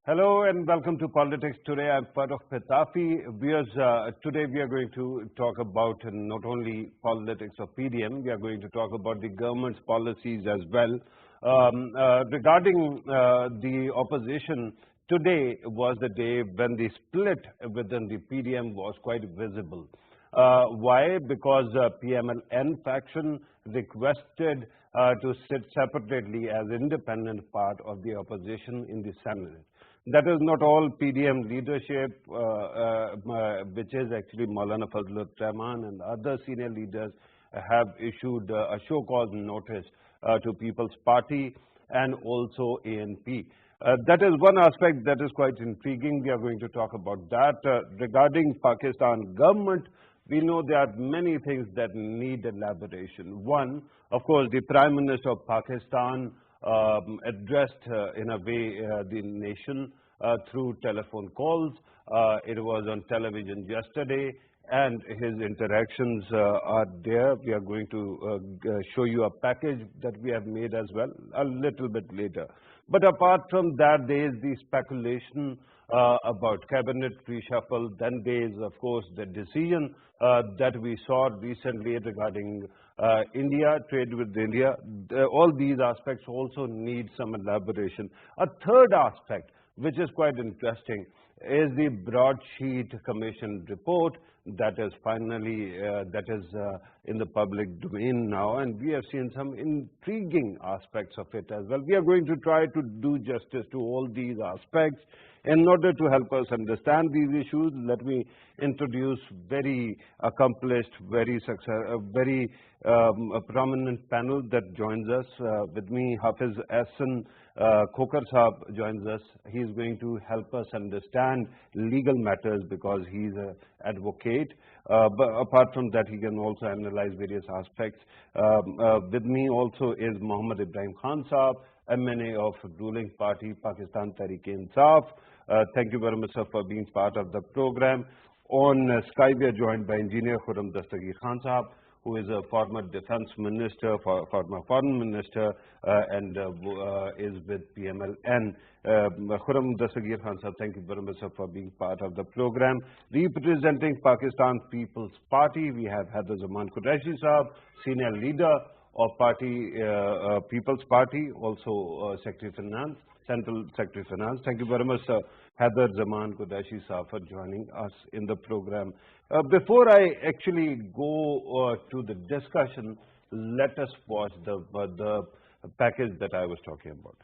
Hello and welcome to Politics Today. I'm Farrukh Pitafi. Today we are going to talk about not only politics of PDM, we are going to talk about the government's policies as well. Regarding the opposition, today was the day when the split within the PDM was quite visible. Why? Because PMLN faction requested to sit separately as independent part of the opposition in the Senate. That is not all PDM leadership, which is actually Maulana Fazlur Rahman and other senior leaders have issued a show-cause notice to People's Party and also ANP. That is one aspect that is quite intriguing. We are going to talk about that. Regarding Pakistan government, we know there are many things that need elaboration. One, of course, the Prime Minister of Pakistan addressed in a way the nation through telephone calls. It was on television yesterday and his interactions are there. We are going to show you a package that we have made as well a little bit later. But apart from that, there is the speculation about cabinet reshuffle. Then there is, of course, the decision that we saw recently regarding India, trade with India. All these aspects also need some elaboration. A third aspect, which is quite interesting, is the broadsheet commission report that is finally in the public domain now, and we have seen some intriguing aspects of it as well. We are going to try to do justice to all these aspects. In order to help us understand these issues, let me introduce very accomplished, very prominent panel that joins us. With me, Hafiz Ahsan Khokar Saab joins us. He is going to help us understand legal matters because he is an advocate. But apart from that, he can also analyze various aspects. With me also is Mohammad Ibrahim Khan Saab, MNA of ruling party Pakistan Tehreek-e-Insaf. Thank you very much, sir, for being part of the program. On Skype, we are joined by Engineer Khurram Dastagir Khan Saab, who is a former defense minister, former foreign minister, and is with PMLN. Khurram Dastagir Khan Saab, thank you very much, sir, for being part of the program. Representing Pakistan People's Party, we have Haider Zaman Qureshi Saab, senior leader of People's Party, also Secretary Finance, Central Secretary Finance. Thank you very much, sir, Haider Zaman Qureshi Saab, for joining us in the program. Before I actually go to the discussion, let us watch the package that I was talking about.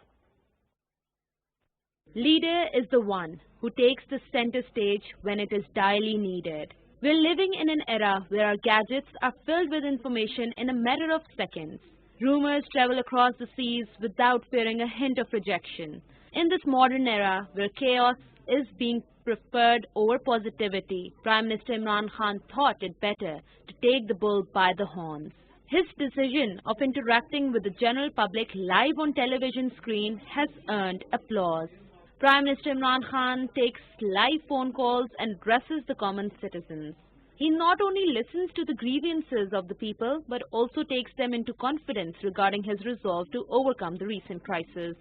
Leader is the one who takes the center stage when it is direly needed. We're living in an era where our gadgets are filled with information in a matter of seconds. Rumors travel across the seas without fearing a hint of rejection. In this modern era where chaos is being preferred over positivity, Prime Minister Imran Khan thought it better to take the bull by the horns. His decision of interacting with the general public live on television screen has earned applause. Prime Minister Imran Khan takes live phone calls and addresses the common citizens. He not only listens to the grievances of the people, but also takes them into confidence regarding his resolve to overcome the recent crisis.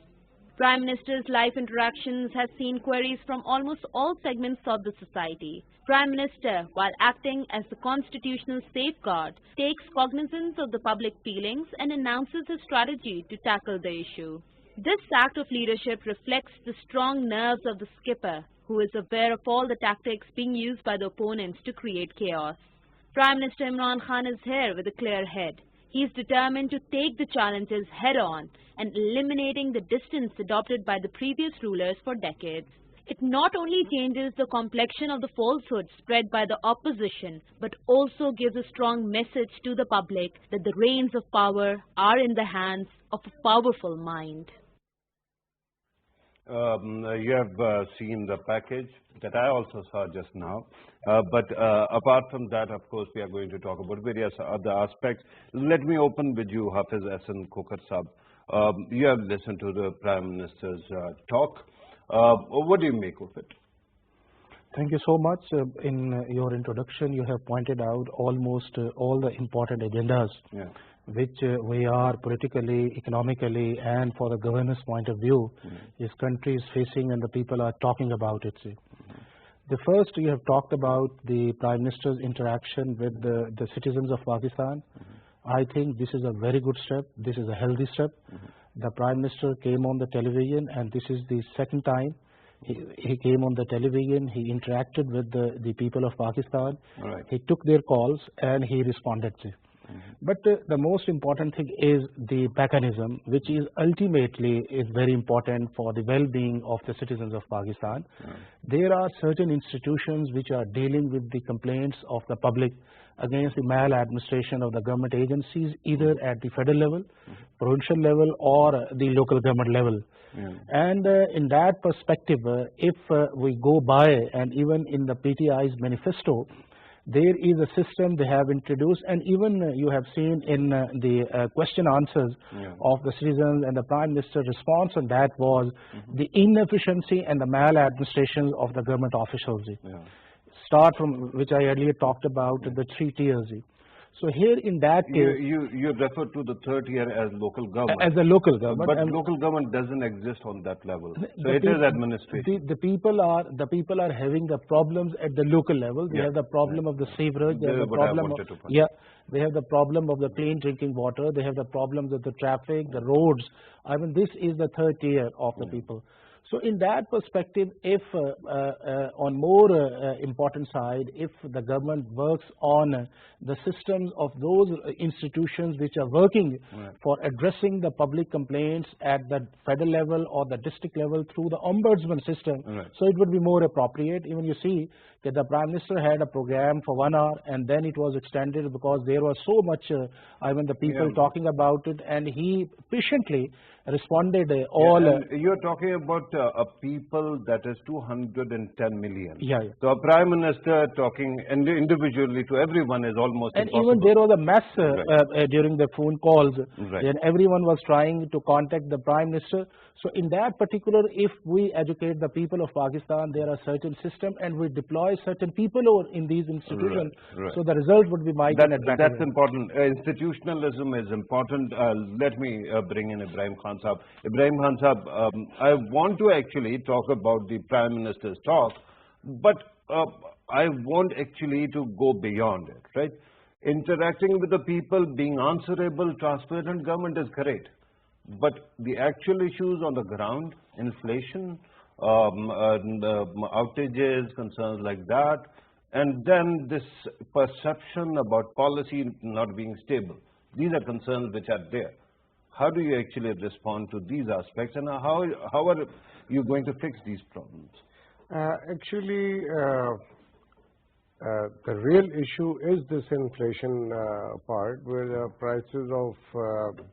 Prime Minister's live interactions has seen queries from almost all segments of the society. Prime Minister, while acting as the constitutional safeguard, takes cognizance of the public feelings and announces his strategy to tackle the issue. This act of leadership reflects the strong nerves of the skipper, who is aware of all the tactics being used by the opponents to create chaos. Prime Minister Imran Khan is here with a clear head. He is determined to take the challenges head-on and eliminating the distance adopted by the previous rulers for decades. It not only changes the complexion of the falsehood spread by the opposition, but also gives a strong message to the public that the reins of power are in the hands of a powerful mind. You have seen the package that I also saw just now. But apart from that, of course, we are going to talk about various other aspects. Let me open with you, Hafiz Ahsan Khokar Saab. You have listened to the Prime Minister's talk. What do you make of it? Thank you so much. In your introduction, you have pointed out almost all the important agendas which we are politically, economically, and for the governance point of view, this country is facing and the people are talking about it. The first, you have talked about the Prime Minister's interaction with the citizens of Pakistan. I think this is a very good step. This is a healthy step. The Prime Minister came on the television, and this is the second time he came on the television. He interacted with the people of Pakistan. Right. He took their calls and he responded to. But the most important thing is the mechanism, which is ultimately is very important for the well-being of the citizens of Pakistan. There are certain institutions which are dealing with the complaints of the public against the maladministration of the government agencies, either at the federal level, provincial level, or the local government level. And in that perspective, if we go by, and even in the PTI's manifesto, there is a system they have introduced, and even you have seen in the question answers of the citizens, and the Prime Minister's response on that was the inefficiency and the maladministration of the government officials. Start from which I earlier talked about, the 3 tiers. So here in that case, you refer to the third tier as local government. As a local government, but local government doesn't exist on that level. So it is administration. The people are having the problems at the local level. They have the problem of the sewerage. They have the problem of, they have the problem of the clean drinking water. They have the problems of the traffic, the roads. I mean, this is the third tier of the people. So in that perspective, if on more important side, if the government works on the systems of those institutions which are working for addressing the public complaints at the federal level or the district level through the ombudsman system, so it would be more appropriate. Even you see that the Prime Minister had a program for 1 hour, and then it was extended because there was so much, the people talking about it, and he patiently responded all. You're talking about a people that is 210 million. So a Prime Minister talking individually to everyone is almost impossible. Even there was a mess during the phone calls, and everyone was trying to contact the Prime Minister. So in that particular, if we educate the people of Pakistan, there are certain systems, and we deploy certain people in these institutions, so the result would be advantage. That's important. Institutionalism is important. Let me bring in Ibrahim Khan Sahab. Ibrahim Khan Sahab, I want to actually talk about the Prime Minister's talk, but I want actually to go beyond it, right? Interacting with the people, being answerable, transparent government is great. But the actual issues on the ground, inflation, outages, concerns like that, and then this perception about policy not being stable. These are concerns which are there. How do you actually respond to these aspects, and how are you going to fix these problems? Actually, the real issue is this inflation part, where the prices of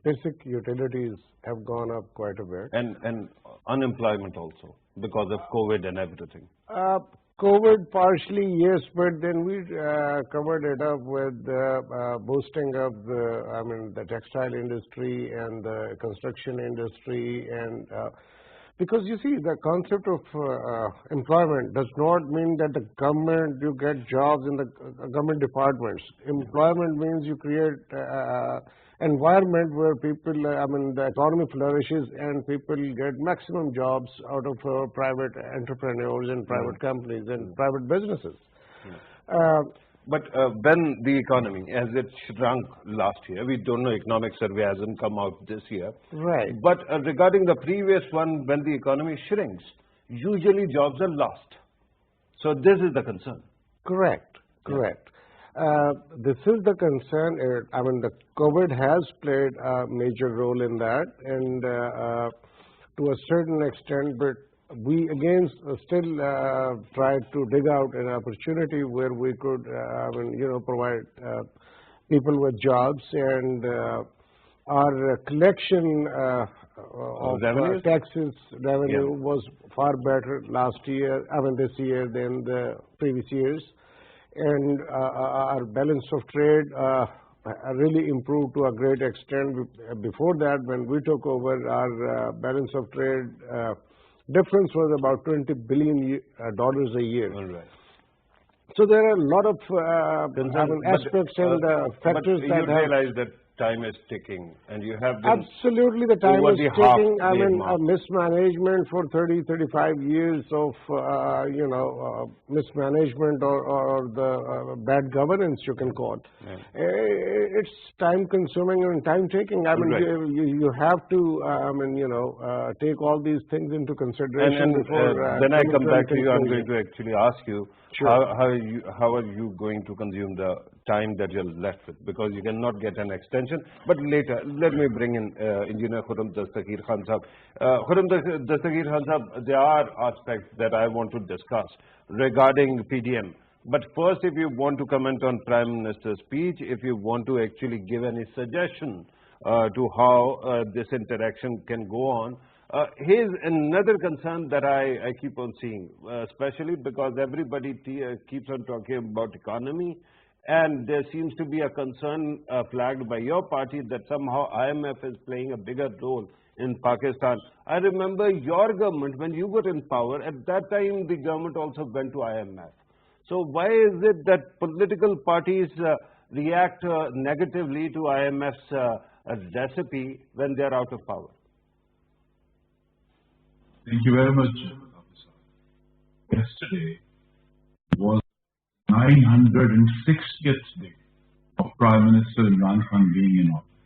basic utilities have gone up quite a bit. And unemployment also, because of COVID and everything. COVID partially, yes, but then we covered it up with boosting up the textile industry and the construction industry, and because you see, the concept of employment does not mean that the government, you get jobs in the government departments. Employment means you create environment where people, the economy flourishes and people get maximum jobs out of private entrepreneurs and private companies and private businesses. But when the economy, as it shrunk last year, we don't know, economic survey hasn't come out this year. Right. But regarding the previous one, when the economy shrinks, usually jobs are lost. So this is the concern. Correct. This is the concern. The COVID has played a major role in that, and to a certain extent, but we again still try to dig out an opportunity where we could, provide people with jobs, and our collection of taxes revenue was far better last year, this year than the previous years, and our balance of trade really improved to a great extent. Before that, when we took over, our balance of trade difference was about $20 billion a year. So there are a lot of aspects and factors but that you realize that time is ticking, and you have been absolutely the time over is the half ticking. I mean, mark. mismanagement for 30, 35 years of mismanagement or the bad governance, you can call it. Yeah. It's time consuming and time taking. I mean, Right. you have to take all these things into consideration before. Then I come back to you. I'm conclusion. going to actually ask you Sure. how are you going to consume the time that you're left with, because you cannot get an extension. But later, let me bring in Engineer Khurram Dastagir Khan Sahab. Khurram Dastagir Khan Sahab, there are aspects that I want to discuss regarding PDM. But first, if you want to comment on Prime Minister's speech, if you want to actually give any suggestion to how this interaction can go on. Here's another concern that I keep on seeing, especially because everybody keeps on talking about economy, and there seems to be a concern flagged by your party that somehow IMF is playing a bigger role in Pakistan. I remember your government, when you got in power, at that time the government also went to IMF. So why is it that political parties react negatively to IMF's recipe when they are out of power? Thank you very much, Officer. Yesterday was 960th day of Prime Minister Imran Khan being in office.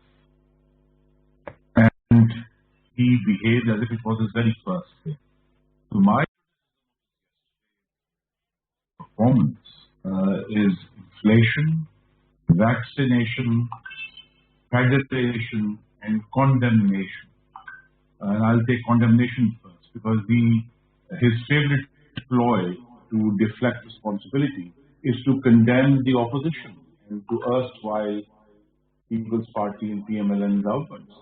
And he behaved as if it was his very first day. So my performance is inflation, vaccination, federation, and condemnation. And I'll take condemnation first, because his favorite ploy to deflect responsibility is to condemn the opposition and to erstwhile People's Party and PMLN governments,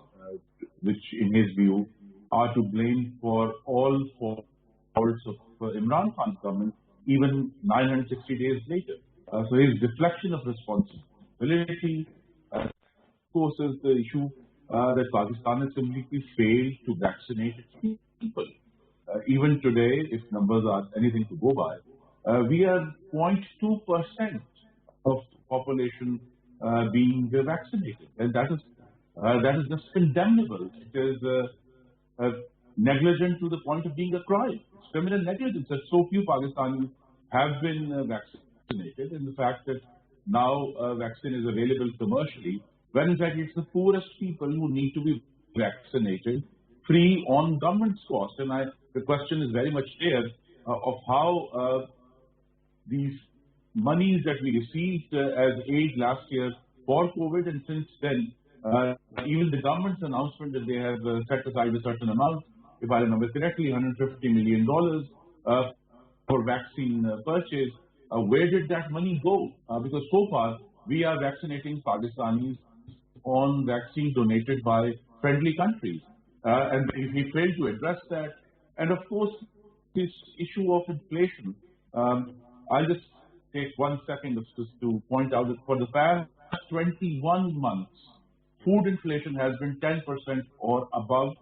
which in his view are to blame for all faults of Imran Khan's government, even 960 days later. So his deflection of responsibility, of course, is the issue that Pakistan has completely failed to vaccinate its people. Even today, if numbers are anything to go by, we are 0.2% of population being vaccinated, and that is just condemnable. It is negligent to the point of being a crime. It's criminal negligence that so few Pakistanis have been vaccinated, and the fact that now a vaccine is available commercially, when in fact it's the poorest people who need to be vaccinated free on government's cost. And the question is very much there of how these monies that we received as aid last year for COVID, and since then, even the government's announcement that they have set aside a certain amount, if I remember correctly, $150 million for vaccine purchase. Where did that money go? Because so far, we are vaccinating Pakistanis on vaccine donated by friendly countries. And if we fail to address that, and of course, this issue of inflation, I'll just take 1 second just to point out that for the past 21 months, food inflation has been 10% or above,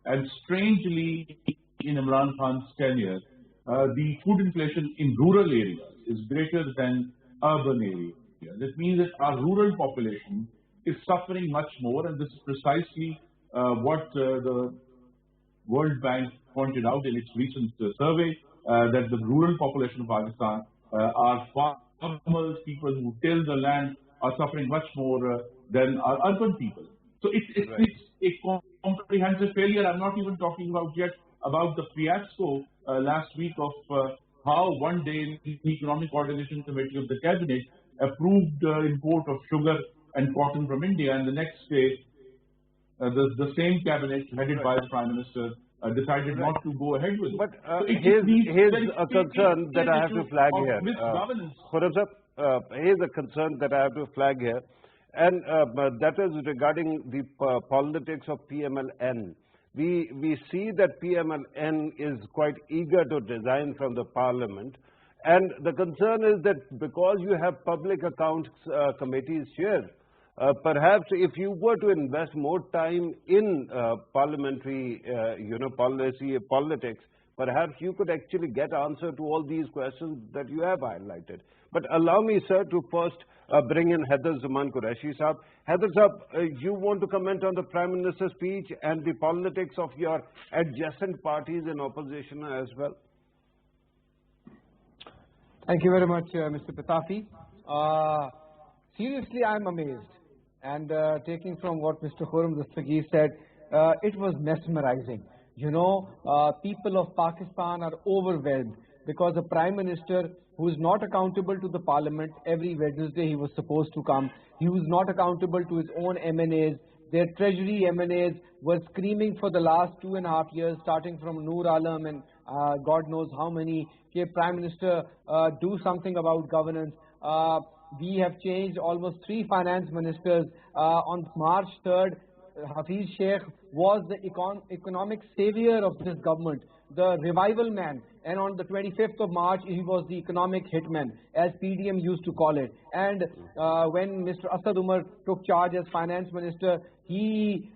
and strangely, in Imran Khan's tenure, the food inflation in rural areas is greater than urban areas. That means that our rural population is suffering much more, and this is precisely what the World Bank pointed out in its recent survey, that the rural population of Pakistan are farmers, people who till the land, are suffering much more than our urban people. So it's a comprehensive failure. I'm not even talking about yet about the fiasco last week of how one day the Economic Coordination Committee of the Cabinet approved import of sugar and cotton from India, and the next day the same cabinet headed by the Prime Minister decided not to go ahead with it. But So here's a concern that I have to flag here. Here's a concern that I have to flag here, and that is regarding the politics of PMLN. We see that PMLN is quite eager to resign from the parliament, and the concern is that because you have public accounts committees here, perhaps if you were to invest more time in parliamentary, politics, perhaps you could actually get answer to all these questions that you have highlighted. But allow me, sir, to first bring in Heather Zaman Qureshi Saab. Heather Saab, you want to comment on the Prime Minister's speech and the politics of your adjacent parties in opposition as well? Thank you very much, Mr. Pitafi. Seriously, I'm amazed. And taking from what Mr. Khurram Dastagir said, it was mesmerizing. You know, people of Pakistan are overwhelmed because a Prime Minister who is not accountable to the Parliament, every Wednesday he was supposed to come, he was not accountable to his own MNAs, their Treasury MNAs were screaming for the last 2.5 years, starting from Noor Alam and God knows how many, Prime Minister, do something about governance. We have changed almost 3 finance ministers. On March 3rd, Hafiz Sheikh was the economic savior of this government, the revival man. And on the 25th of March, he was the economic hitman, as PDM used to call it. And when Mr. Asad Umar took charge as finance minister, he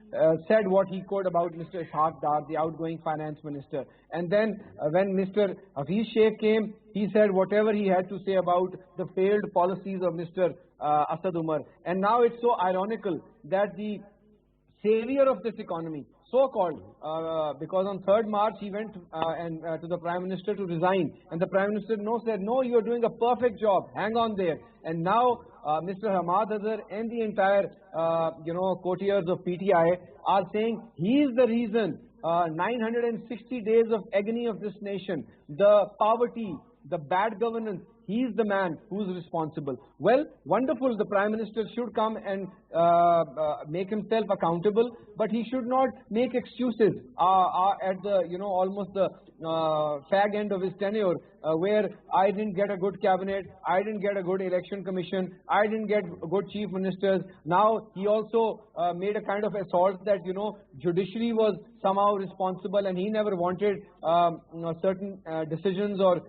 said what he could about Mr. Ishaq Dar, the outgoing finance minister. And then when Mr. Hafiz Sheikh came, he said whatever he had to say about the failed policies of Mr. Asad Umar. And now it's so ironical that the savior of this economy, so-called, because on 3rd March he went to the Prime Minister to resign, and the Prime Minister said, no, you are doing a perfect job, hang on there. And now Mr. Hamad Azhar and the entire, courtiers of PTI are saying he is the reason 960 days of agony of this nation, the poverty, the bad governance, he is the man who is responsible. Well, wonderful, the Prime Minister should come and make himself accountable, but he should not make excuses at the, almost the fag end of his tenure, where I didn't get a good cabinet, I didn't get a good election commission, I didn't get good chief ministers. Now he also made a kind of assault that, judiciary was somehow responsible and he never wanted certain decisions or,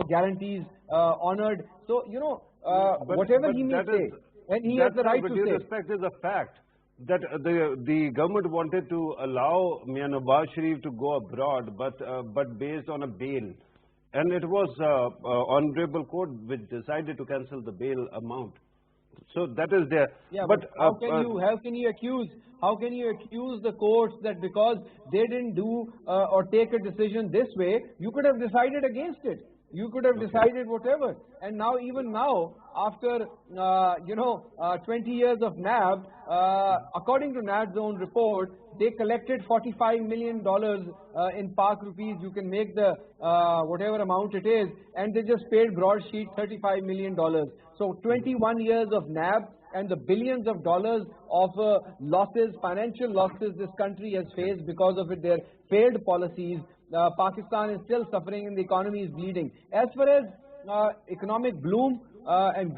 guarantees honored. So, whatever he may say, and he has the right to say. With due respect, is a fact that the government wanted to allow Mian Nawaz Sharif to go abroad, but based on a bail. And it was Honorable Court which decided to cancel the bail amount. So that is there. Yeah, but how can you accuse the courts that because they didn't do or take a decision this way, you could have decided against it. You could have decided whatever. And now, even now, after 20 years of NAB, according to NAB's own report, they collected $45 million in Pak rupees. You can make the whatever amount it is, and they just paid broadsheet $35 million. So 21 years of NAB and the billions of dollars of losses, financial losses this country has faced because of their failed policies. Pakistan is still suffering and the economy is bleeding. As far as economic bloom and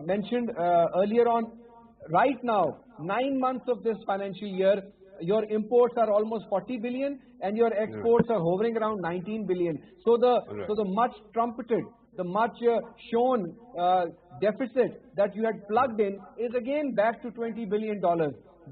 mentioned earlier on, right now, 9 months of this financial year, your imports are almost 40 billion and your exports are hovering around 19 billion. So the much trumpeted, the much shown deficit that you had plugged in is again back to $20 billion.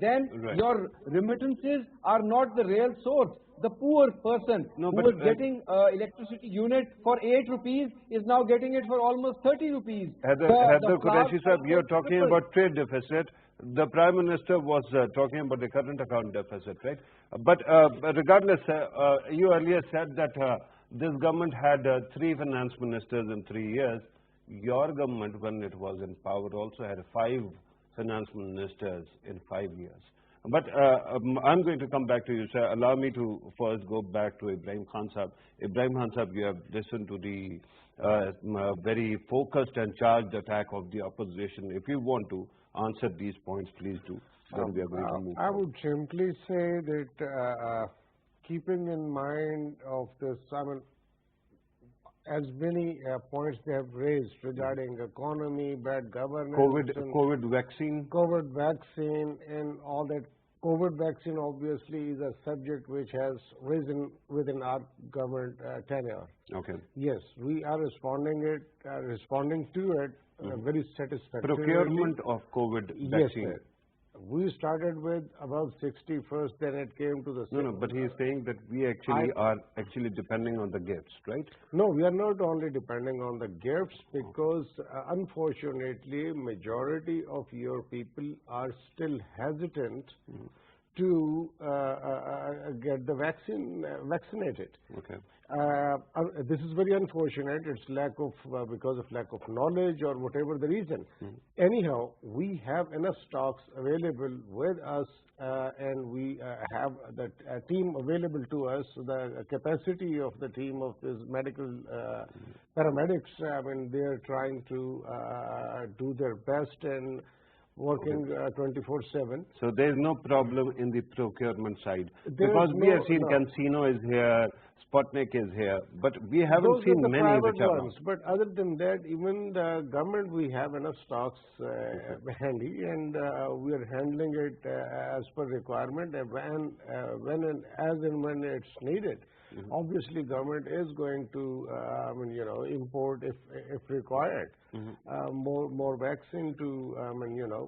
Then your remittances are not the real source. The poor person who was getting electricity unit for 8 rupees is now getting it for almost 30 rupees. Heather Qureshi Sahab, you're talking about trade deficit. The Prime Minister was talking about the current account deficit, right? But regardless, you earlier said that this government had 3 finance ministers in 3 years. Your government, when it was in power, also had 5 finance ministers in 5 years. But I'm going to come back to you, sir. Allow me to first go back to Ibrahim Khan Sahab. Ibrahim Khan Sahab, you have listened to the very focused and charged attack of the opposition. If you want to answer these points, please do. Then we are going to move I would simply say that keeping in mind of this, as many points they have raised regarding economy, bad governance, COVID vaccine and all that. COVID vaccine obviously is a subject which has risen within our government tenure. Okay. Yes, we are responding to it very satisfactorily. Procurement of COVID vaccine. Yes, We started with about 60 first, then it came to the... No, but he is saying that we actually are actually depending on the gifts, right? No, we are not only depending on the gifts, because unfortunately, majority of your people are still hesitant to get the vaccinated. Okay. This is very unfortunate. It's because of lack of knowledge or whatever the reason. Anyhow, we have enough stocks available with us, and we have the team available to us. The capacity of the team of these medical paramedics, I mean, they are trying to do their best and working 24/7. So there is no problem in the procurement side, There because is we have no- seen no. Casino is here, Sputnik is here, but we haven't Those seen are the many private which are ones. But other than that, even the government, we have enough stocks handy, and we are handling it as per requirement, and as and when it's needed. Obviously, government is going to, import if required, more vaccine to,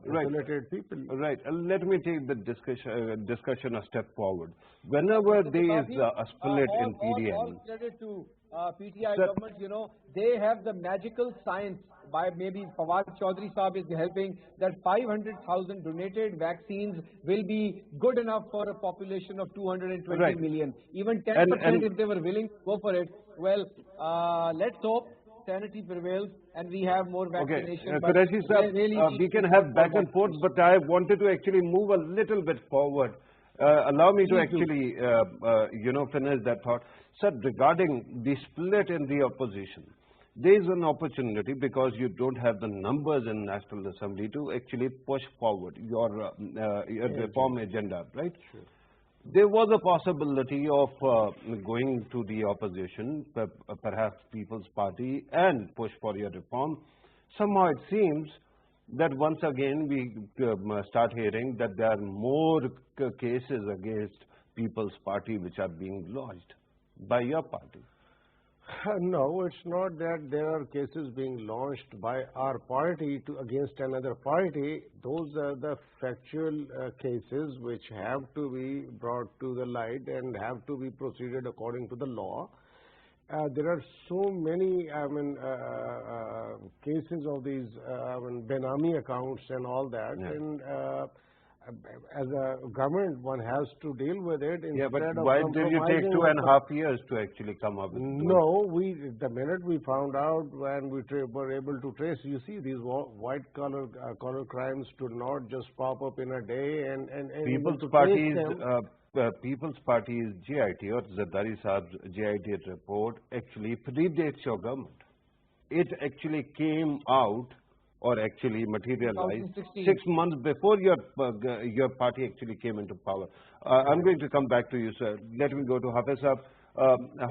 facilitate people. Right. Let me take the discussion a step forward. Whenever there is a split in PDM, All credit to PTI government, they have the magical science. By maybe Fawad Chaudhry Saab is helping, that 500,000 donated vaccines will be good enough for a population of 220 million. Even 10% if they were willing to go for it. Well, let's hope sanity prevails and we have more vaccination. Okay, Qureshi sir, we can have back and forth, but I wanted to actually move a little bit forward. Allow me to actually, finish that thought. Sir, regarding the split in the opposition, there is an opportunity, because you don't have the numbers in National Assembly, to actually push forward your reform agenda, right? Sure. There was a possibility of going to the opposition, perhaps People's Party, and push for your reform. Somehow it seems that once again we start hearing that there are more cases against People's Party which are being lodged by your party. No, it's not that there are cases being launched by our party against another party. Those are the factual cases which have to be brought to the light and have to be proceeded according to the law. There are so many, cases of these, Benami accounts and all that, and as a government, one has to deal with it. Yeah, but why did you take 2.5 years to actually come up with it? No, the minute we found out, when we were able to trace, you see, these white collar crimes do not just pop up in a day, and People's Party's GIT, or Zardari Saab's GIT report, actually predates your government. It actually came out, or actually materialized 6 months before your party actually came into power. I'm going to come back to you, sir. Let me go to Hafiz Saab.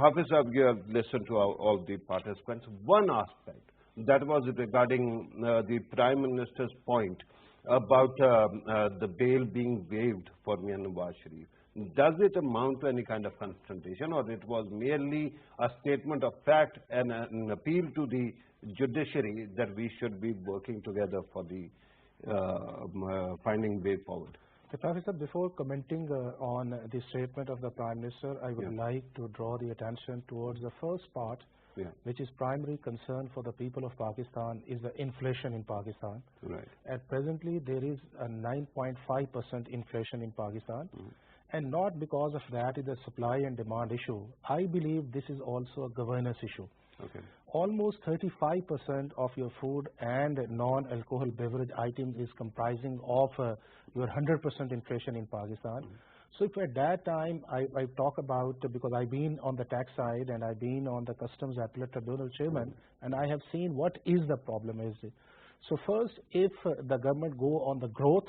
Hafiz Saab, you have listened to all the participants. One aspect that was regarding the Prime Minister's point about the bail being waived for Mian Nawaz Sharif. Does it amount to any kind of confrontation, or it was merely a statement of fact and an appeal to the judiciary that we should be working together for the finding way forward? Professor, before commenting on the statement of the Prime Minister, I would like to draw the attention towards the first part, which is primary concern for the people of Pakistan is the inflation in Pakistan. Right. At presently, there is a 9.5% inflation in Pakistan. And not because of that is a supply and demand issue. I believe this is also a governance issue. Okay. Almost 35% of your food and non-alcohol beverage items is comprising of your 100% inflation in Pakistan. So if at that time I talk about, because I've been on the tax side and I've been on the customs appellate tribunal chairman, and I have seen what is the problem is. So first, if the government go on the growth,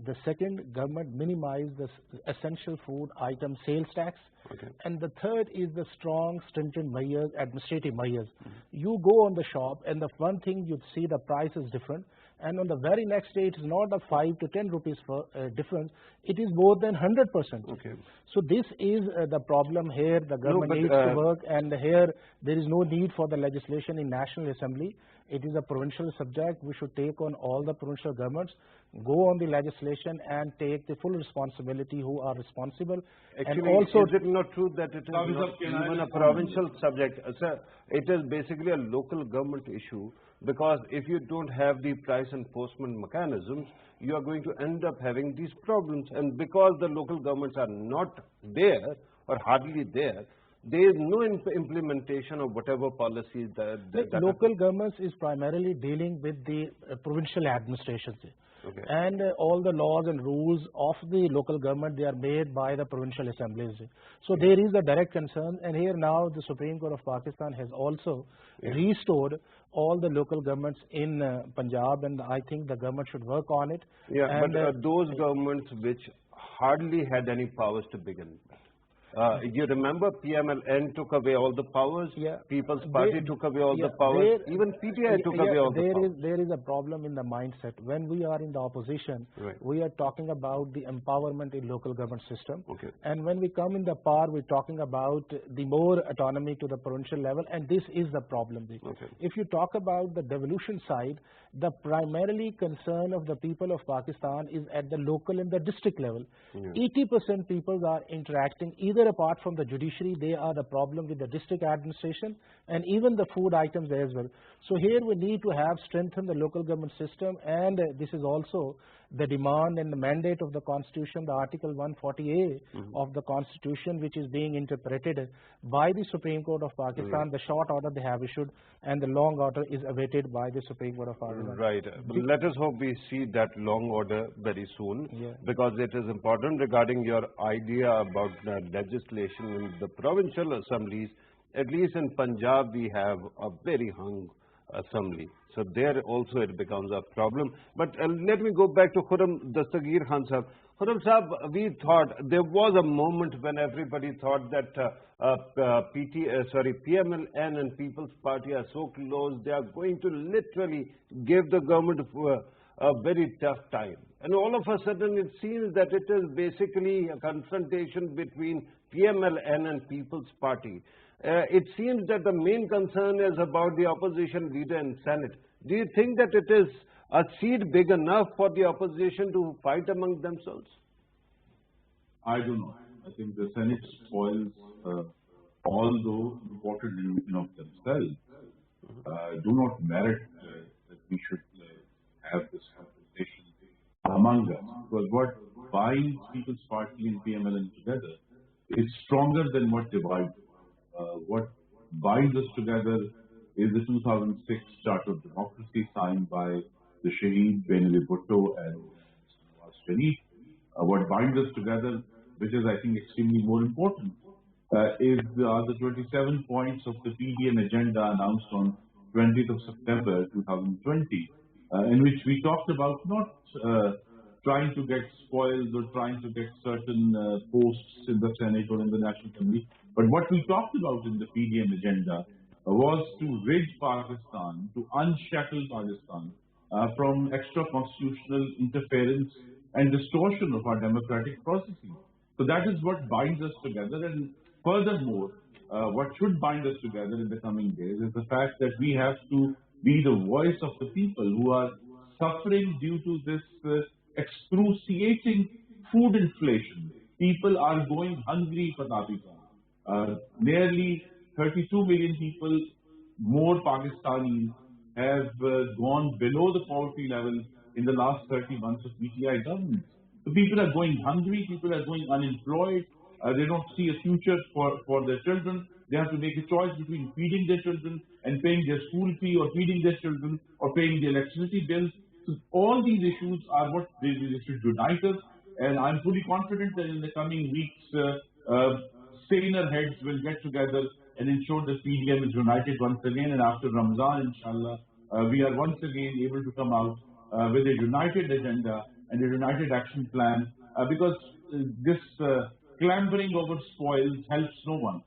the second, government minimize the essential food item sales tax. Okay. And the third is the strong, stringent measures, administrative measures. You go on the shop and the one thing you'd see the price is different. And on the very next day, it is not a 5 to 10 rupees for, difference. It is more than 100%. Okay. So this is the problem here. The government needs to work, and here there is no need for the legislation in National Assembly. It is a provincial subject. We should take on all the provincial governments, go on the legislation and take the full responsibility who are responsible. Actually, and also, is it not true that it is not even a provincial subject? Sir, it is basically a local government issue, because if you don't have the price enforcement mechanisms, you are going to end up having these problems. And because the local governments are not there or hardly there, there is no implementation of whatever policies that local governments is primarily dealing with the provincial administrations. Okay. And all the laws and rules of the local government, they are made by the provincial assemblies. So there is a direct concern, and here now the Supreme Court of Pakistan has also restored all the local governments in Punjab, and I think the government should work on it. Yeah, and, but those governments which hardly had any powers to begin with. You remember PMLN took away all the powers, People's Party took away all the powers, even PTI took away all the powers. There is a problem in the mindset. When we are in the opposition, we are talking about the empowerment in local government system. And when we come in the power, we're talking about the more autonomy to the provincial level, and this is the problem. If you talk about the devolution side, the primarily concern of the people of Pakistan is at the local and the district level. 80% people are interacting either apart from the judiciary, they are the problem with the district administration and even the food items as well. So here we need to have strengthened the local government system, and this is also the demand and the mandate of the Constitution, the Article 140A of the Constitution, which is being interpreted by the Supreme Court of Pakistan. The short order they have issued and the long order is awaited by the Supreme Court of Pakistan. Right. Let us hope we see that long order very soon, because it is important regarding your idea about the legislation in the provincial assemblies. At least in Punjab, we have a very hung assembly. So there also it becomes a problem. But let me go back to Khurram Dastagir Khan Sahab. Khurram Sahab, we thought there was a moment when everybody thought that PMLN and People's Party are so close, they are going to literally give the government a very tough time. And all of a sudden it seems that it is basically a confrontation between PMLN and People's Party. It seems that the main concern is about the opposition leader in Senate. Do you think that it is a seed big enough for the opposition to fight among themselves? I do not. I think the Senate spoils, although important in of themselves, do not merit that we should have this confrontation among us. Because what binds People's Party and PMLN together is stronger than what divides. What binds us together is the 2006 Charter of Democracy signed by the Shaheed Benazir Bhutto and Nawaz Sharif. What binds us together, which is I think extremely more important, is the 27 points of the PDM agenda announced on 20th of September 2020, in which we talked about not trying to get spoils or trying to get certain posts in the Senate or in the National Assembly. But what we talked about in the PDM agenda was to rid Pakistan, to unshackle Pakistan from extra-constitutional interference and distortion of our democratic processes. So that is what binds us together. And furthermore, what should bind us together in the coming days is the fact that we have to be the voice of the people who are suffering due to this excruciating food inflation. People are going hungry, Pitafi. Nearly 32 million people, more Pakistanis, have gone below the poverty level in the last 30 months of PTI government. So people are going hungry, people are going unemployed, they don't see a future for their children. They have to make a choice between feeding their children and paying their school fee, or feeding their children or paying the electricity bills. So all these issues are what they should unite us, and I'm fully confident that in the coming weeks, saner heads will get together and ensure that PDM is united once again. And after Ramadan, inshallah, we are once again able to come out with a united agenda and a united action plan, because this clambering over spoils helps no one,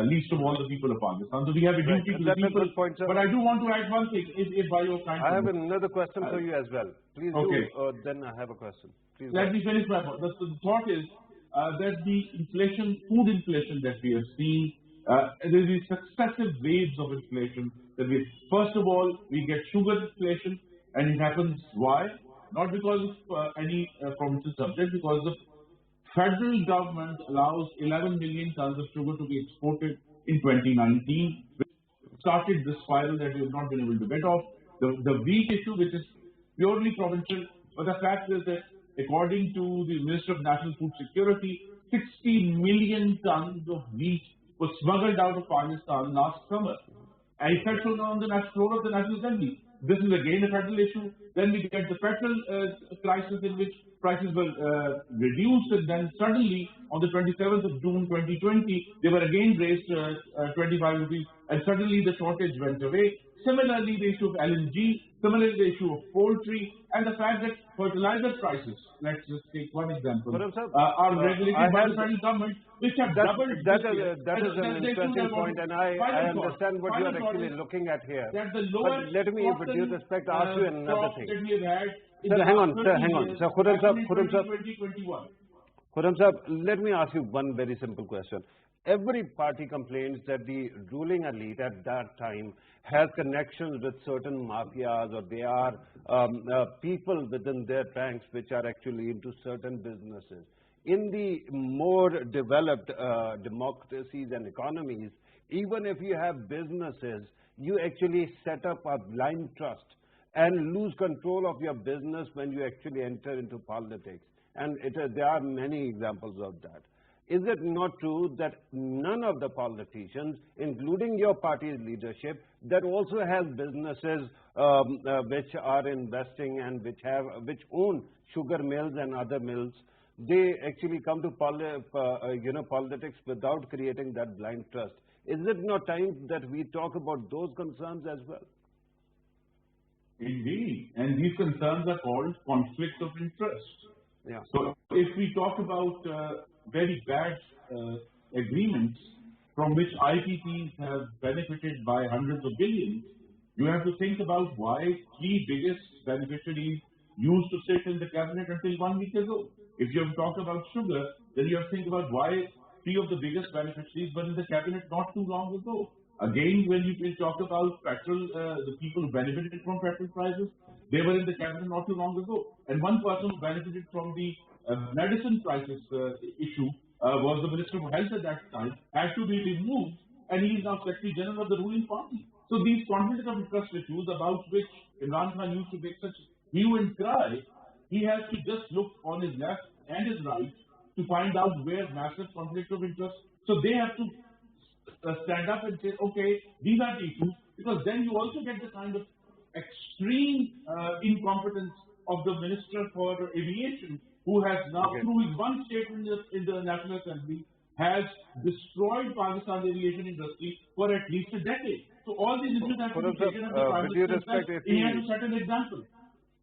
least of all the people of Pakistan. So we have a duty to the people. But I do want to add one thing, if by your kind. I have another question for you as well. Please do, then I have a question. Please let me finish my thought. The thought is that the inflation, food inflation that we have seen There is successive waves of inflation. First of all, we get sugar inflation, and it happens why? Not because of any provincial subject, because the federal government allows 11 million tons of sugar to be exported in 2019, which started the spiral that we have not been able to get off. The wheat issue, which is purely provincial, but the fact is that according to the Minister of National Food Security, 60 million tons of wheat was smuggled out of Pakistan last summer. And it fell on the floor of the National Assembly. This is again a federal issue. Then we get the petrol crisis in which prices were reduced, and then suddenly on the 27th of June 2020, they were again raised 25 rupees, and suddenly the shortage went away. Similarly, the issue of LNG, similarly the issue of poultry, and the fact that fertilizer prices, let's just take one example, are regulated by the federal government, which have doubled. That is an interesting point, and I understand what you are actually looking at here. But let me, with due respect, ask you another thing. Sir, hang on. So, Khurram Sahab, let me ask you one very simple question. Every party complains that the ruling elite at that time has connections with certain mafias, or they are people within their ranks which are actually into certain businesses. In the more developed democracies and economies, even if you have businesses, you actually set up a blind trust and lose control of your business when you actually enter into politics. And there are many examples of that. Is it not true that none of the politicians, including your party's leadership, that also has businesses which are investing and which own sugar mills and other mills, they actually come to politics without creating that blind trust? Is it not time that we talk about those concerns as well? Indeed, and these concerns are called conflicts of interest. Yeah. So if we talk about very bad agreements from which IPPs have benefited by hundreds of billions, you have to think about why three biggest beneficiaries used to sit in the cabinet until 1 week ago. If you have talked about sugar, then you have to think about why three of the biggest beneficiaries were in the cabinet not too long ago. Again, when you talk about petrol, the people who benefited from petrol prices, they were in the cabinet not too long ago. And one person who benefited from the medicine prices issue was the Minister of Health at that time, had to be removed, and he is now Secretary General of the ruling party. So these conflict of interest issues about which Imran Khan used to make such hue and cry, he has to just look on his left and his right to find out where massive conflict of interest. So they have to stand up and say, okay, these are the issues, because then you also get the kind of extreme incompetence of the Minister for Aviation, who has now, through his one statement in the National Assembly, has destroyed Pakistan's aviation industry for at least a decade. So all these issues have to be taken up the Prime Minister. He has to set an example.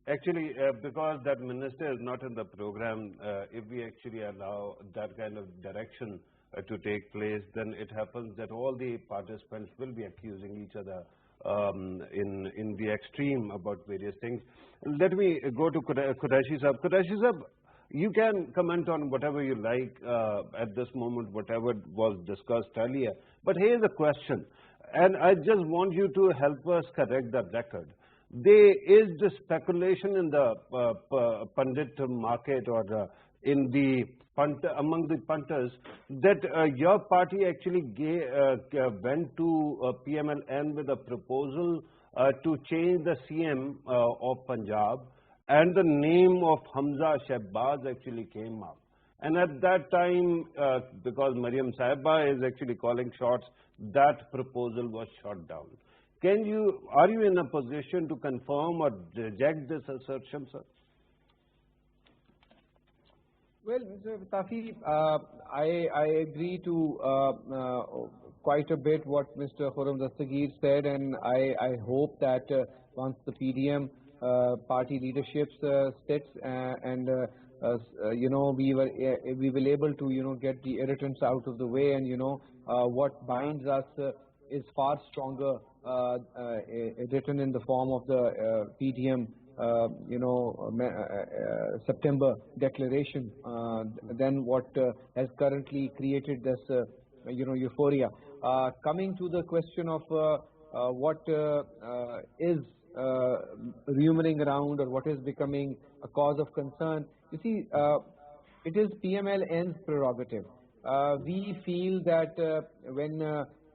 Actually, because that minister is not in the program, if we actually allow that kind of direction to take place, then it happens that all the participants will be accusing each other in the extreme about various things. Let me go to Qureshi Sahab. Qureshi Sahab, you can comment on whatever you like at this moment, whatever was discussed earlier. But here's a question, and I just want you to help us correct the record. There is the speculation in the pundit market, or in the among the punters, that your party actually went to PMLN with a proposal to change the CM of Punjab, and the name of Hamza Shehbaz actually came up. And at that time, because Mariam Sahiba is actually calling shots, that proposal was shot down. Are you in a position to confirm or reject this assertion, sir? Well, Mr. Pitafi, I agree to quite a bit what Mr. Khurram Dastagir said, and I hope that once the PDM party leadership sits and we will able to get the irritants out of the way, and what binds us is far stronger, written in the form of the PDM September declaration than what has currently created this euphoria. coming to the question of what is rumoring around or what is becoming a cause of concern, you see, it is PMLN's prerogative. We feel that when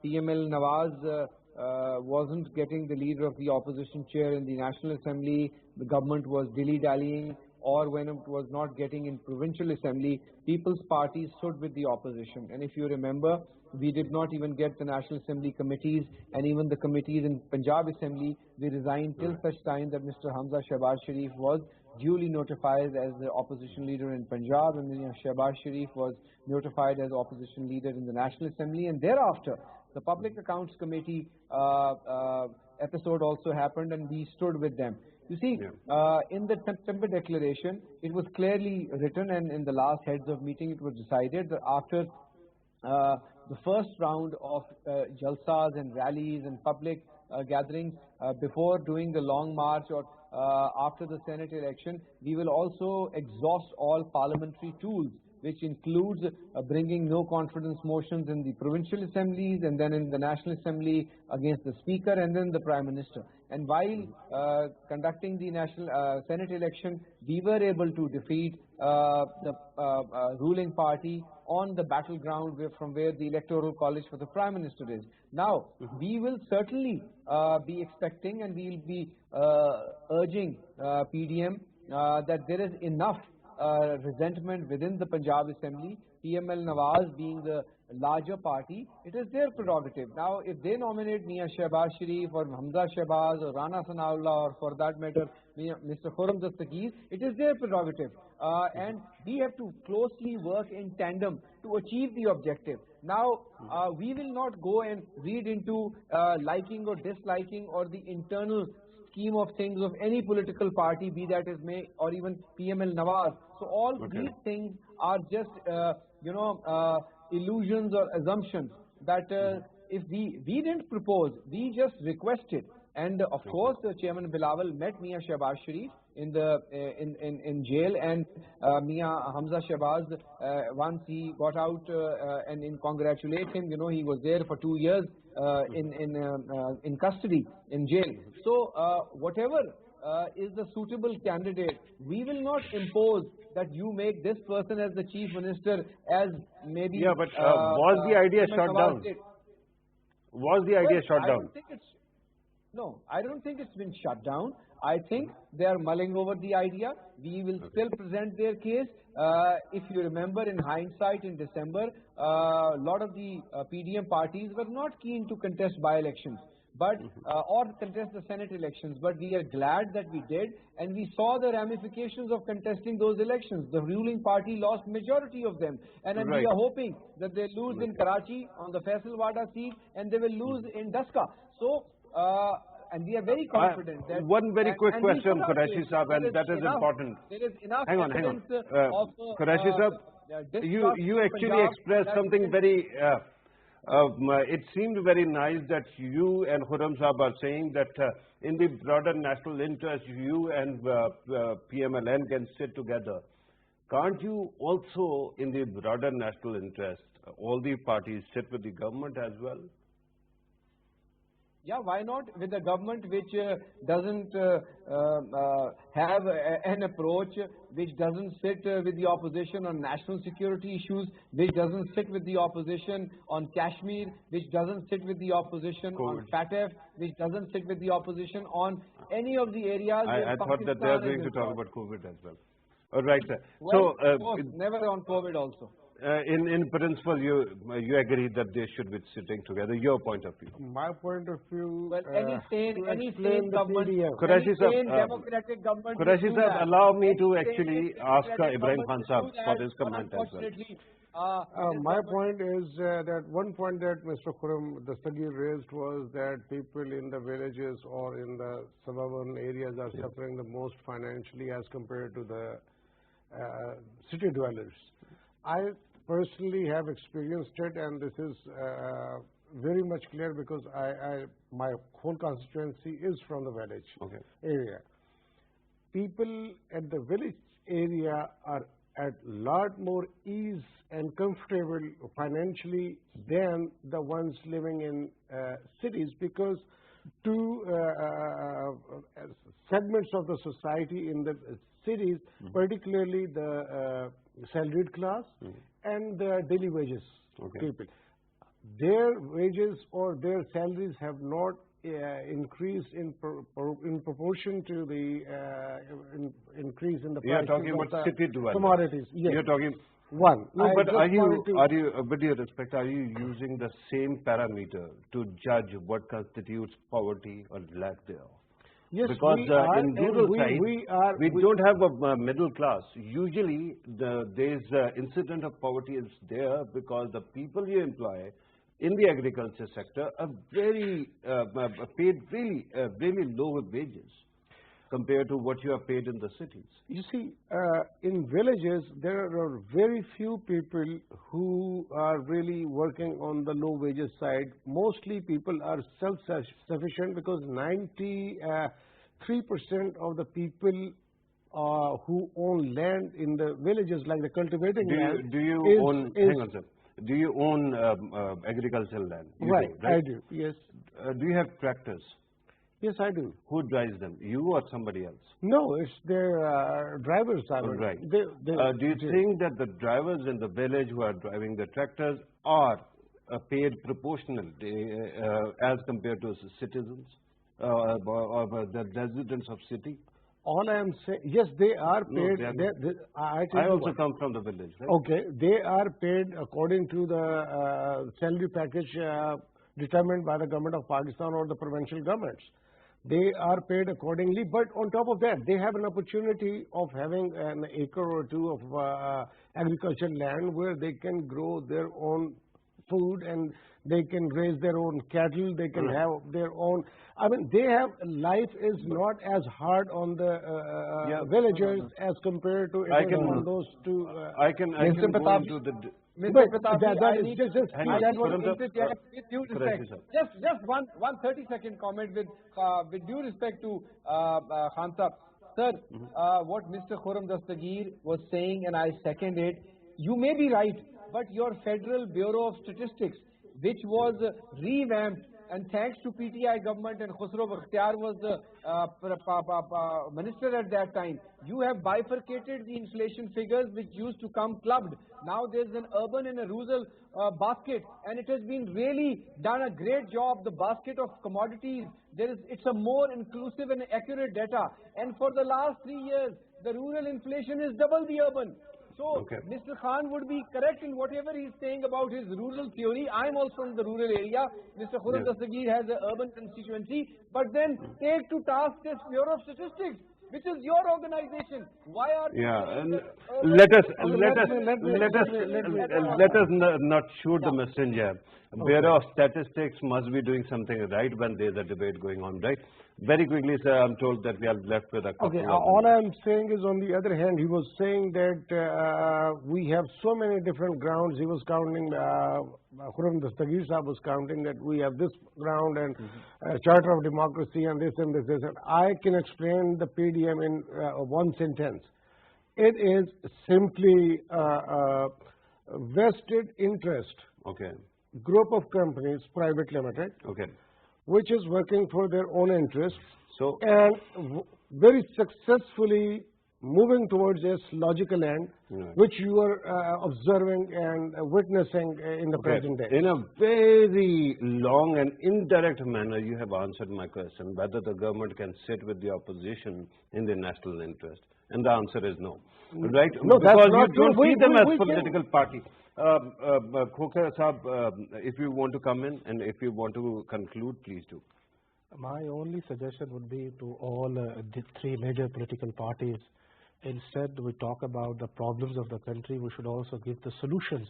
PML Nawaz wasn't getting the leader of the opposition chair in the National Assembly, the government was dilly-dallying, or when it was not getting in Provincial Assembly, People's Party stood with the opposition. And if you remember, we did not even get the National Assembly committees, and even the committees in Punjab Assembly, we resigned till such time that Mr. Hamza Shehbaz Sharif was duly notified as the opposition leader in Punjab, and then Shehbaz Sharif was notified as opposition leader in the National Assembly, and thereafter the Public Accounts Committee episode also happened, and we stood with them. You see, in the September declaration, it was clearly written, and in the last heads of meeting, it was decided that after the first round of jalsas and rallies and public gatherings, before doing the long march or after the Senate election, we will also exhaust all parliamentary tools, which includes bringing no confidence motions in the provincial assemblies and then in the National Assembly against the Speaker and then the Prime Minister. And while conducting the National Senate election, we were able to defeat the ruling party on the battleground from where the Electoral College for the Prime Minister is. Now, we will certainly be expecting, and we will be urging PDM that there is enough resentment within the Punjab Assembly. PML Nawaz being the larger party, it is their prerogative. Now, if they nominate Mia Shehbaz Sharif or Hamza Shehbaz or Rana Sanaullah or for that matter Mr. Khurram Dastagir, it is their prerogative. And we have to closely work in tandem to achieve the objective. Now, we will not go and read into liking or disliking or the internal scheme of things of any political party, be that is May or even PML Nawaz. So all these things are just, illusions or assumptions that if we didn't propose, we just requested. And of course, Chairman Bilawal met Mia Shehbaz Sharif in jail, and Mia Hamza Shehbaz, once he got out, and congratulate him, he was there for 2 years in custody in jail. So whatever is the suitable candidate, we will not impose that you make this person as the chief minister, as maybe. Yeah, but was the idea shot down? Was the idea shot down? No, I don't think it's been shut down. I think they are mulling over the idea. We will still present their case. If you remember, in hindsight, in December, a lot of the PDM parties were not keen to contest by-elections, but or contest the Senate elections. But we are glad that we did, and we saw the ramifications of contesting those elections. The ruling party lost majority of them, and we are hoping that they lose in Karachi on the Faisalwada seat, and they will lose in Daska. So. And we are very confident that. One very quick question, Qureshi Saab, and that is important. There is enough hang on. of Qureshi Saab, you actually expressed something very. It seemed very nice that you and Khurram Saab are saying that in the broader national interest, you and PMLN can sit together. Can't you also, in the broader national interest, all the parties sit with the government as well? Yeah, why not? With a government which doesn't have an approach, which doesn't sit with the opposition on national security issues, which doesn't sit with the opposition on Kashmir, which doesn't sit with the opposition on FATF, which doesn't sit with the opposition on any of the areas. I thought that they are going to talk about COVID as well. All right, sir. Well, so, of course, never on COVID also. In principle, you agree that they should be sitting together. Your point of view. My point of view. Well, any sane government, Qureshi Saab, democratic government. Qureshi Saab, allow me to actually ask Ibrahim Khan Saab for his comment as well. My point is that one point that Mr. Khurram Dastagir raised was that people in the villages or in the suburban areas are suffering the most financially as compared to the city dwellers. I personally have experienced it, and this is very much clear because my whole constituency is from the village area. People at the village area are at lot more ease and comfortable financially than the ones living in cities, because two segments of the society in the cities, particularly the salaried class and the daily wages people, their wages or their salaries have not increased in proportion to the increase in the You are prices talking of about the city dwellers. commodities. Yes. You are talking. One. No, I but just are you, wanted with your respect, are you using the same parameter to judge what constitutes poverty or lack thereof? Yes, Because we are, in and rural we side, we don't have a middle class. Usually, there's incident of poverty is there because the people you employ in the agriculture sector are very paid really low wages compared to what you are paid in the cities. You see, in villages, there are very few people who are really working on the low wages side. Mostly people are self-sufficient, because 93% of the people who own land in the villages, like the cultivating land, Do you own? Hang on, sir. Do you own agricultural land? You right, do, right? I do. Yes, Do you have tractors? yes, I do. Who drives them? You or somebody else? No, it's their drivers. I mean, Right. They, Do you think that the drivers in the village who are driving the tractors are paid proportionally as compared to citizens or the residents of city? all I am saying, yes, they are paid. they are I tell I you also what. come from the village, right? Okay, they are paid according to the salary package determined by the government of Pakistan or the provincial governments. They are paid accordingly, but on top of that, they have an opportunity of having an acre or two of agricultural land where they can grow their own food, and they can raise their own cattle, they can have their own, I mean, they have, life is not as hard on the villagers as compared to on those two. I can go into the... Mr. Pitafi, I need just hang on. I want to Paramda, interject with due correct, respect. sir. Just one 30-second comment with due respect to Khan Sahab. Sir, what Mr. Khurram Dastagir was saying, and I second it, you may be right, but your Federal Bureau of Statistics, which was revamped, and thanks to PTI government and Khusro Bakhtiar was the minister at that time, you have bifurcated the inflation figures which used to come clubbed. Now there's an urban and a rural basket, and it has been really done a great job. The basket of commodities, it's a more inclusive and accurate data. And for the last 3 years, the rural inflation is double the urban. So, Mr. Khan would be correct in whatever he's saying about his rural theory. I'm also from the rural area. Mr. Khurram Dastagir has an urban constituency. But then take to task this Bureau of Statistics, which is your organization. Why are you saying that let us not shoot the messenger. Bureau of Statistics must be doing something right when there's a debate going on, right? Very quickly, sir, I'm told that we are left with a couple of all I'm saying is, on the other hand, he was saying that we have so many different grounds. He was counting, Khurram Dastagir Sahab was counting that we have this ground and Charter of Democracy and this and this. And I can explain the PDM in one sentence. It is simply vested interest group of companies, private limited, which is working for their own interests, and very successfully moving towards this logical end, which you are observing and witnessing in the present day. In a very long and indirect manner, you have answered my question, whether the government can sit with the opposition in the national interest. And the answer is no. Right? No, because that's not you don't true. see them as political party. Khokar Sahab, if you want to come in and if you want to conclude, please do. My only suggestion would be to all the three major political parties, instead we talk about the problems of the country, we should also give the solutions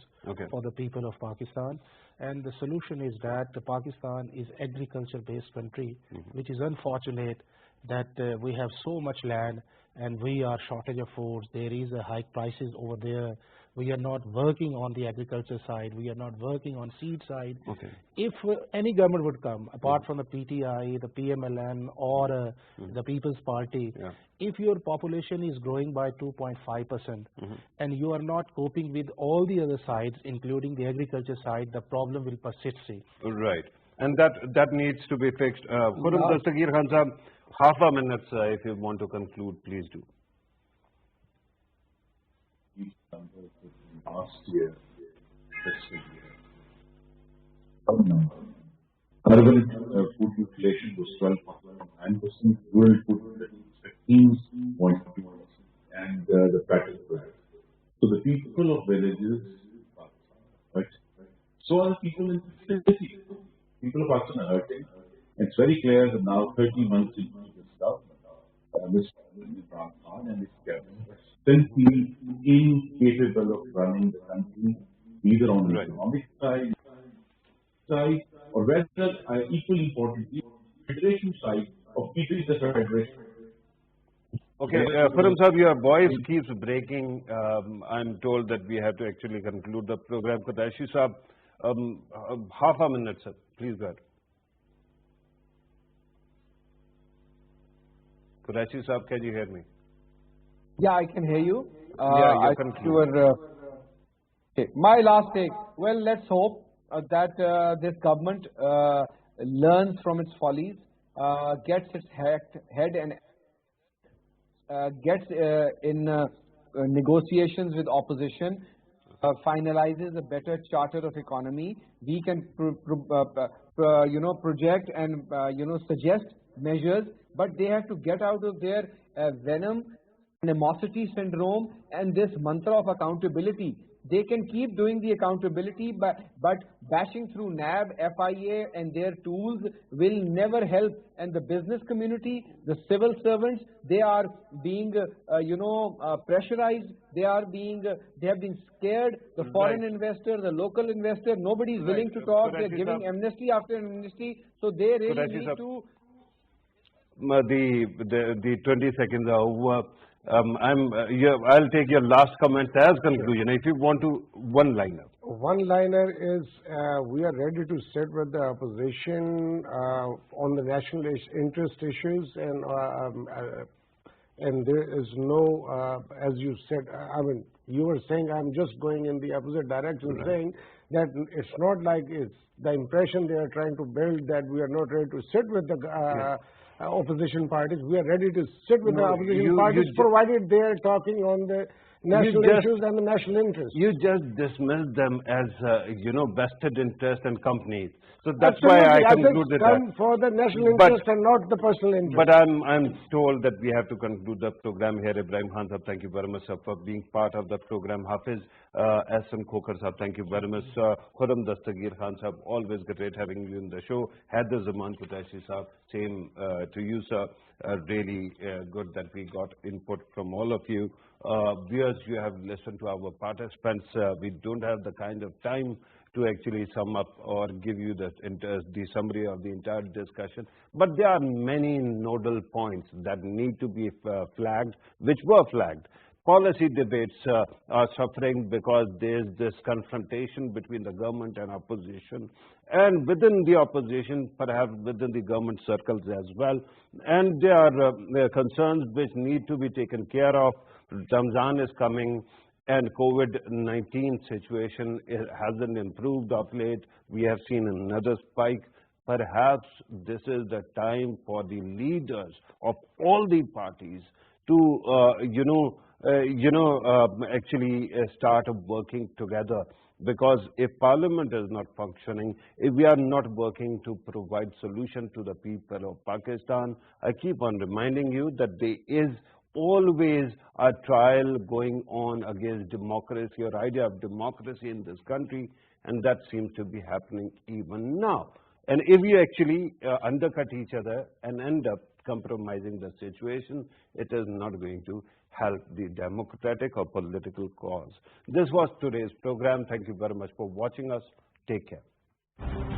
for the people of Pakistan. And the solution is that Pakistan is agriculture-based country, which is unfortunate that we have so much land and we are shortage of food. There is a high prices over there. we are not working on the agriculture side, we are not working on seed side. Okay. If any government would come, apart from the PTI, the PMLN, or the People's Party, if your population is growing by 2.5% and you are not coping with all the other sides, including the agriculture side, the problem will persist. Right. And that needs to be fixed. Khurram Dastagir Khan Sahab, half a minute, if you want to conclude, please do. Last year, urban food inflation was 12.9%, rural food inflation was 15.2%, and the pattern was. So the people of villages, right? So are the people in the city. People of Pakistan are hurting. It's very clear that now, 30 months into this government, Mr. Imran Khan and his cabinet are simply incapable of running the country, either on the economic side, or rather, equally importantly, federation side of keeping the federation. Okay, Khurram Sahab, your voice keeps breaking. I'm told that we have to actually conclude the program. Quraishi Sahab, half a minute, sir. Please go ahead. Quraishi Sahab, can you hear me? Yeah, I can hear you. Yeah, you conclude. Okay. My last take. Well, let's hope that this government learns from its follies, gets its head and gets in negotiations with opposition, finalizes a better charter of economy. We can project and suggest measures, but they have to get out of their venom, animosity syndrome, and this mantra of accountability. They can keep doing the accountability, but bashing through NAB, FIA and their tools will never help. And the business community, the civil servants, they are being, pressurized. They have been scared. The foreign investor, the local investor, nobody is willing to talk. They're giving amnesty after amnesty. So they really need to. The 20 seconds are over. I'll take your last comment as conclusion. If you want to, one-liner. One-liner is we are ready to sit with the opposition on the national interest issues, and there is no, as you said, you were saying I'm just going in the opposite direction, saying that it's not like it's the impression they are trying to build that we are not ready to sit with the opposition parties. We are ready to sit with the opposition parties, provided they are talking on the national issues and the national interest. You just dismissed them as, vested interest and companies. So that's why I concluded that. For the national interest and not the personal interest. But I'm told that we have to conclude the program here. Ibrahim Khan Sahab, thank you very much, sir, for being part of the program. Hafiz S.M. Khokhar Sahab, thank you very much. Khurram Dastagir Khan Sahab, always great having you in the show. Haider Zaman Quraishi Sahab, same to you, sir. Really good that we got input from all of you. Viewers, you have listened to our participants. We don't have the kind of time to actually sum up or give you the summary of the entire discussion. But there are many nodal points that need to be flagged, which were flagged. Policy debates are suffering because there is this confrontation between the government and opposition, and within the opposition, perhaps within the government circles as well. And there are concerns which need to be taken care of. Ramzan is coming, and COVID-19 situation hasn't improved of late. We have seen another spike. Perhaps this is the time for the leaders of all the parties to, actually start working together. Because if Parliament is not functioning, if we are not working to provide solution to the people of Pakistan, I keep on reminding you that there is always a trial going on against democracy or idea of democracy in this country, and that seems to be happening even now. And if you actually undercut each other and end up compromising the situation, it is not going to help the democratic or political cause. This was today's program. Thank you very much for watching us. Take care.